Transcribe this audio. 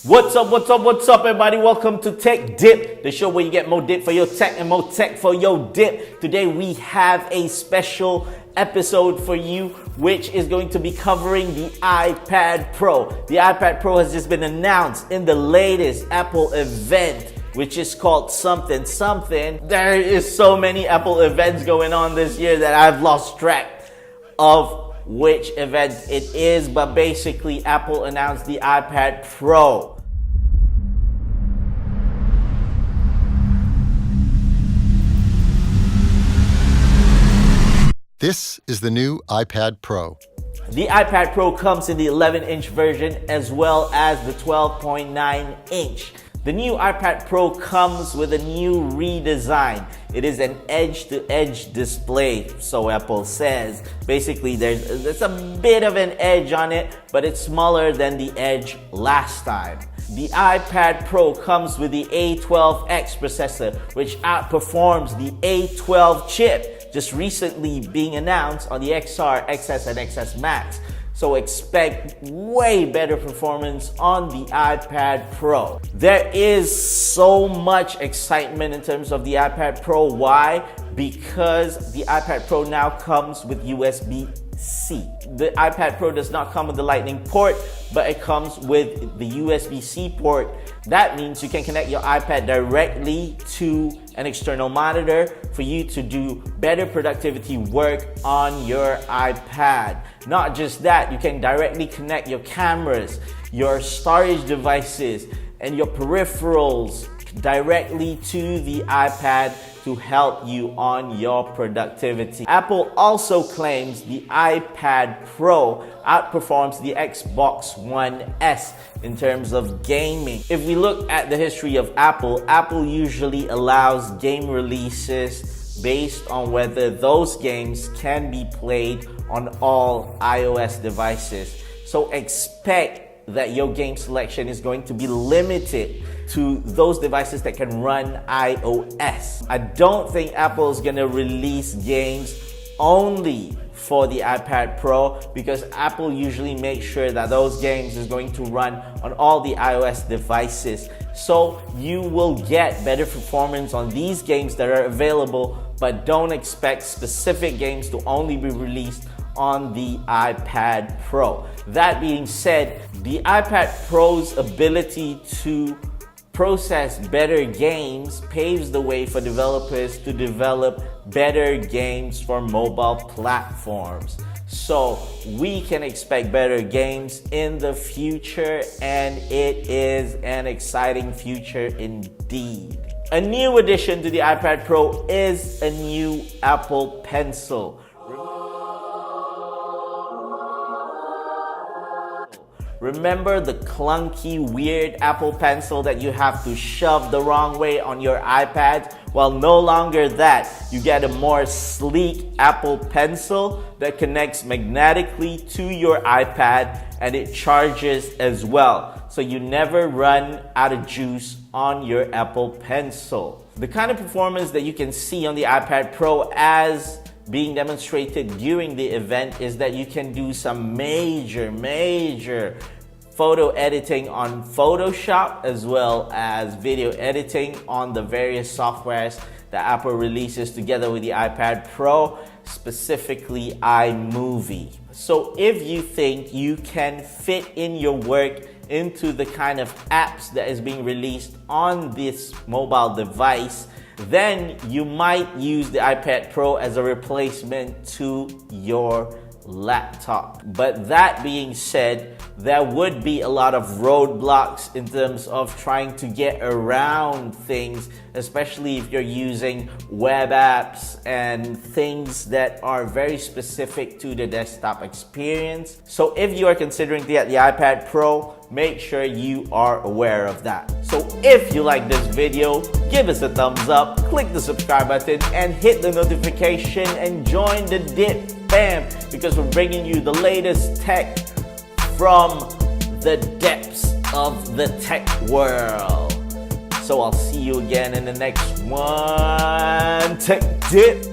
What's up, everybody? Welcome to Tech Dip, the show where you get more dip for your tech and more tech for your dip. Today we have a special episode for you, which is going to be covering the iPad Pro. The iPad Pro has just been announced in the latest Apple event, which is called something. There is so many Apple events going on this year that I've lost track of which event it is, but basically Apple announced the iPad Pro. This is the new iPad Pro. The iPad Pro comes in the 11-inch version as well as the 12.9-inch. The new iPad Pro comes with a new redesign. It is an edge-to-edge display, so Apple says. Basically, there's a bit of an edge on it, but it's smaller than the edge last time. The iPad Pro comes with the A12X processor, which outperforms the A12 chip, just recently being announced on the XR, XS, and XS Max. So expect way better performance on the iPad Pro. There is so much excitement in terms of the iPad Pro. Why? Because the iPad Pro now comes with USB-C. The iPad Pro does not come with the Lightning port, but it comes with the USB-C port. That means you can connect your iPad directly to an external monitor for you to do better productivity work on your iPad. Not just that, you can directly connect your cameras, your storage devices, and your peripherals directly to the iPad to help you on your productivity. Apple also claims the iPad Pro outperforms the Xbox One S in terms of gaming. If we look at the history of Apple usually allows game releases based on whether those games can be played on all iOS devices. So expect that your game selection is going to be limited to those devices that can run iOS. I don't think Apple is going to release games only for the iPad Pro, because Apple usually makes sure that those games is going to run on all the iOS devices. So you will get better performance on these games that are available, but don't expect specific games to only be released on the iPad Pro. That being said, the iPad Pro's ability to process better games paves the way for developers to develop better games for mobile platforms. So we can expect better games in the future, and it is an exciting future indeed. A new addition to the iPad Pro is a new Apple Pencil. Remember the clunky, weird Apple Pencil that you have to shove the wrong way on your iPad? Well, no longer that. You get a more sleek Apple Pencil that connects magnetically to your iPad, and it charges as well. So you never run out of juice on your Apple Pencil. The kind of performance that you can see on the iPad Pro as being demonstrated during the event is that you can do some major photo editing on Photoshop, as well as video editing on the various softwares that Apple releases together with the iPad Pro, specifically iMovie. So if you think you can fit in your work into the kind of apps that is being released on this mobile device, then you might use the iPad Pro as a replacement to your laptop. But that being said, there would be a lot of roadblocks in terms of trying to get around things, especially if you're using web apps and things that are very specific to the desktop experience. So if you are considering to get the iPad Pro, make sure you are aware of that. So if you like this video, give us a thumbs up, click the subscribe button, and hit the notification and join the dip, bam, because we're bringing you the latest tech from the depths of the tech world. So I'll see you again in the next one. Tech Dip.